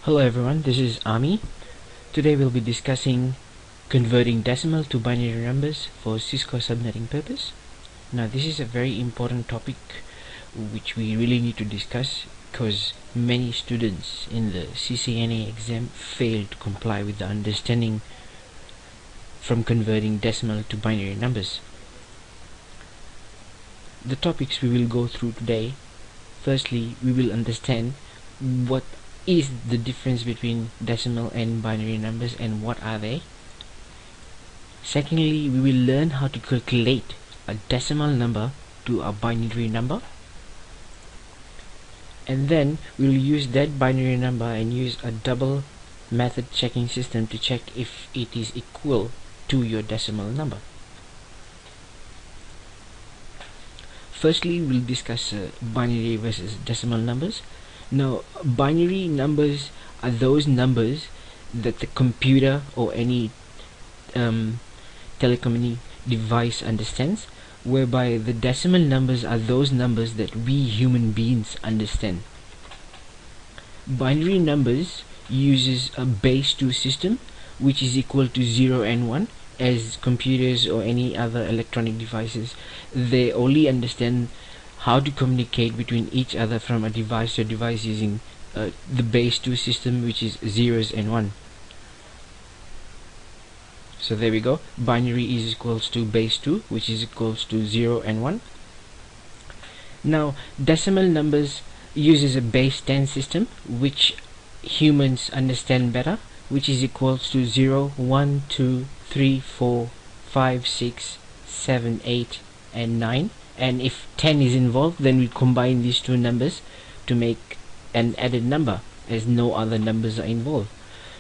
Hello everyone, this is Ami. Today we'll be discussing converting decimal to binary numbers for CISCO subnetting purpose. Now this is a very important topic which we really need to discuss because many students in the CCNA exam fail to comply with the understanding from converting decimal to binary numbers. The topics we will go through today: firstly, we will understand what is the difference between decimal and binary numbers and what are they. Secondly, we will learn how to calculate a decimal number to a binary number, and then we will use that binary number and use a double method checking system to check if it is equal to your decimal number. Firstly, we'll discuss binary versus decimal numbers. Now, binary numbers are those numbers that the computer or any telecommunication device understands, whereby the decimal numbers are those numbers that we human beings understand. Binary numbers uses a base 2 system, which is equal to 0 and 1. As computers or any other electronic devices, they only understand how to communicate between each other from a device to device using the base 2 system, which is zeros and 1. So there we go, binary is equals to base 2, which is equals to 0 and 1. Now decimal numbers uses a base 10 system, which humans understand better, which is equals to 0, 1, 2, 3, 4, 5, 6, 7, 8 and 9. And if 10 is involved, then we combine these two numbers to make an added number, as no other numbers are involved.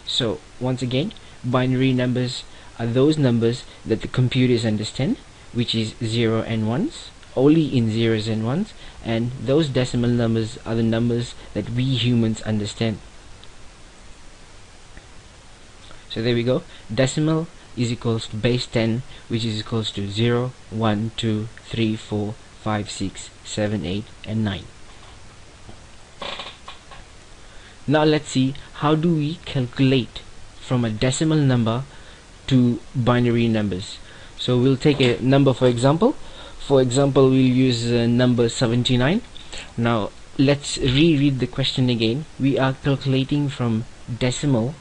So once again, binary numbers are those numbers that the computers understand, which is 0 and 1s, only in zeros and 1s, and those decimal numbers are the numbers that we humans understand. So there we go, decimal is equals to base 10, which is equals to 0, 1, 2, 3, 4, 5, 6, 7, 8 and 9. Now let's see, how do we calculate from a decimal number to binary numbers. So we'll take a number for example. For example, we'll use number 79. Now let's reread the question again. We are calculating from decimal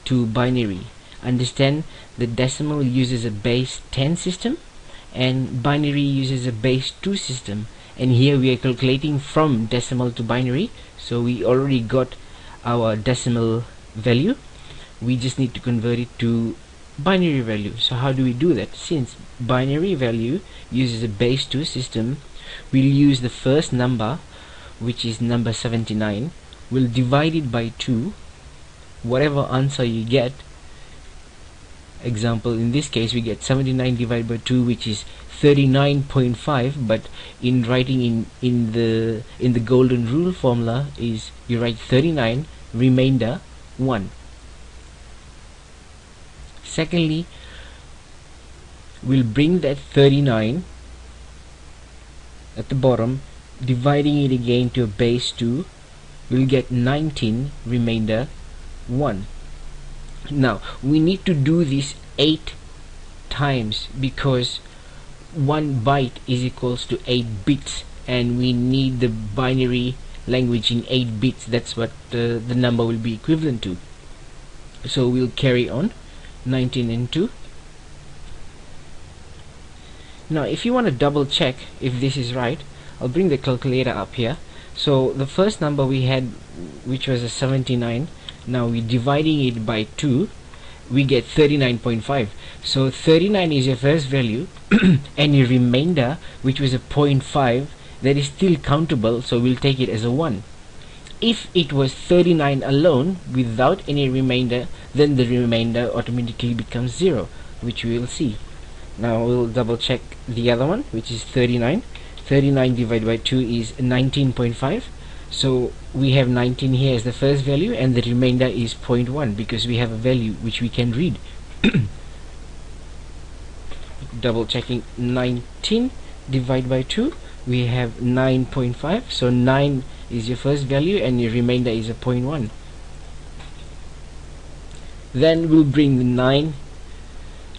to binary. Understand the decimal uses a base 10 system and binary uses a base 2 system, and here we are calculating from decimal to binary. So we already got our decimal value, we just need to convert it to binary value. So how do we do that? Since binary value uses a base 2 system, we'll use the first number, which is number 79. We'll divide it by 2. Whatever answer you get, example in this case we get 79 divided by 2, which is 39.5, but in writing in the golden rule formula is you write 39 remainder 1. Secondly, we'll bring that 39 at the bottom, dividing it again to a base 2, we'll get 19 remainder 1. Now we need to do this 8 times because 1 byte is equals to 8 bits, and we need the binary language in 8 bits. That's what the number will be equivalent to. So we'll carry on 19 and 2. Now if you want to double check if this is right, I'll bring the calculator up here. So the first number we had, which was a 79, now we're dividing it by 2, we get 39.5. so 39 is your first value and your remainder, which was a 0.5, that is still countable, so we'll take it as a 1. If it was 39 alone without any remainder, then the remainder automatically becomes 0, which we will see. Now we'll double check the other one, which is 39. 39 divided by 2 is 19.5. So we have 19 here as the first value, and the remainder is 0.1 because we have a value which we can read. Double checking 19 divided by 2, we have 9.5. So 9 is your first value and your remainder is a 0.1. Then we'll bring the 9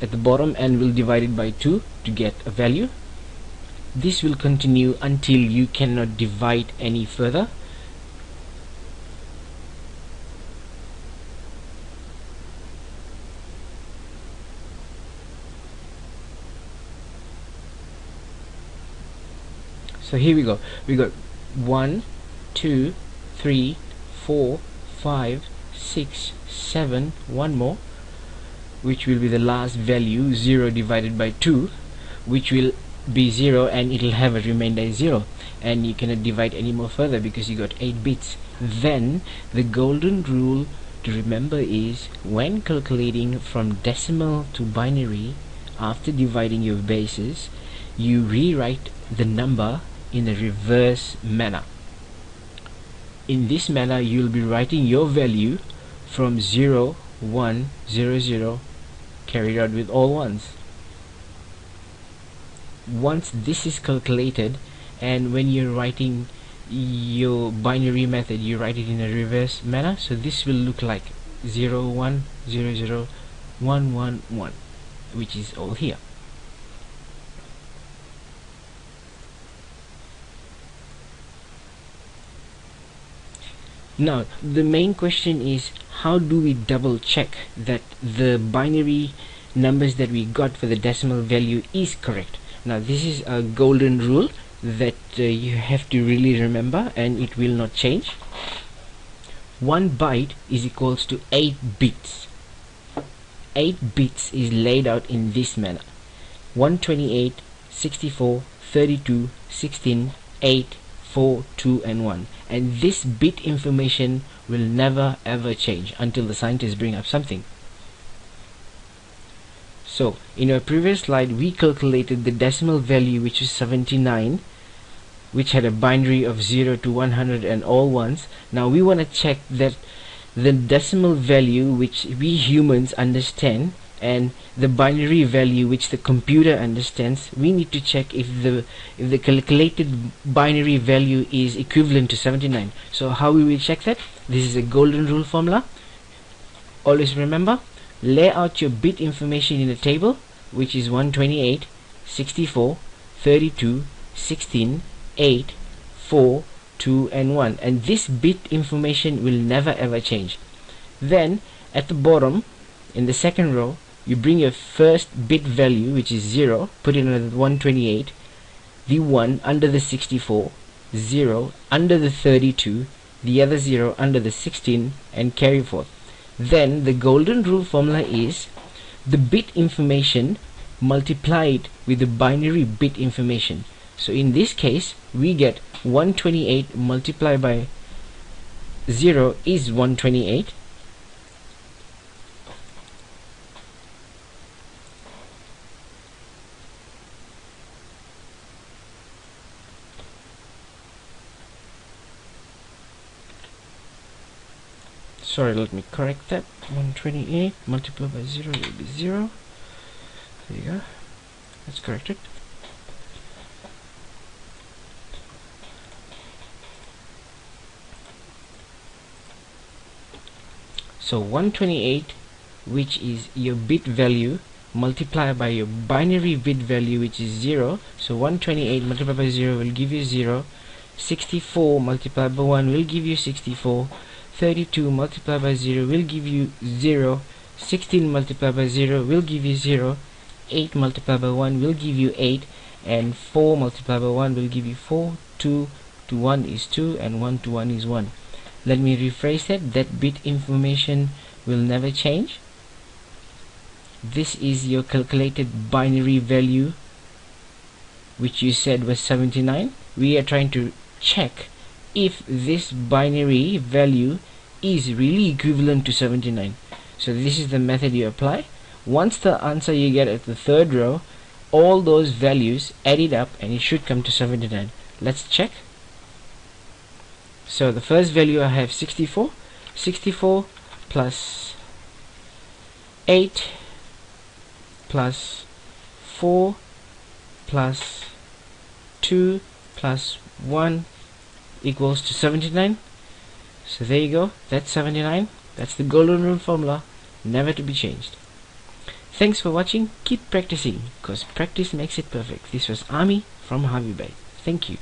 at the bottom and we'll divide it by 2 to get a value. This will continue until you cannot divide any further. So here we go. We got 1, 2, 3, 4, 5, 6, 7, one more, which will be the last value, 0 divided by 2, which will be 0 and it will have a remainder is 0, and you cannot divide any more further because you got 8 bits. Then the golden rule to remember is, when calculating from decimal to binary, after dividing your bases, you rewrite the number in a reverse manner. In this manner you will be writing your value from 0, 1, 0, 0 carried out with all ones. Once this is calculated, and when you're writing your binary method, you write it in a reverse manner, so this will look like 0, 1, 0, 0, 1, 1, 1, which is all here. Now the main question is, how do we double check that the binary numbers that we got for the decimal value is correct? Now this is a golden rule that you have to really remember, and it will not change. 1 byte is equals to 8 bits. 8 bits is laid out in this manner: 128, 64, 32, 16, 8, 4, 2 and 1, and this bit information will never ever change until the scientists bring up something. So in our previous slide we calculated the decimal value, which is 79, which had a binary of 0 to 100 and all ones. Now we want to check that the decimal value which we humans understand and the binary value which the computer understands, we need to check if the calculated binary value is equivalent to 79. So how we will check that? This is a golden rule formula. Always remember, lay out your bit information in a table, which is 128, 64, 32, 16, 8, 4, 2 and 1, and this bit information will never ever change. Then at the bottom in the second row, you bring your first bit value, which is 0, put it under the 128, the 1 under the 64, 0 under the 32, the other 0 under the 16, and carry forth. Then the golden rule formula is the bit information multiplied with the binary bit information. So in this case we get 128 multiplied by 0 is 128. Sorry, let me correct that. 128 multiplied by 0 will be 0. There you go. Let's correct it. So 128, which is your bit value, multiplied by your binary bit value, which is 0. So 128 multiplied by 0 will give you 0. 64 multiplied by 1 will give you 64. 32 multiplied by 0 will give you 0. 16 multiplied by 0 will give you 0. 8 multiplied by 1 will give you 8, and 4 multiplied by 1 will give you 4. 2 to 1 is 2, and 1 to 1 is 1. Let me rephrase that bit information will never change. This is your calculated binary value, which you said was 79. We are trying to check if this binary value is really equivalent to 79. So this is the method you apply. Once the answer you get at the third row, all those values add it up and it should come to 79. Let's check. So the first value I have 64. 64 plus 8 plus 4 plus 2 plus 1 equals to 79. So there you go, that's 79. That's the golden rule formula. never to be changed. Thanks for watching. Keep practicing, because practice makes it perfect. This was Ami from Harvey Bay. Thank you.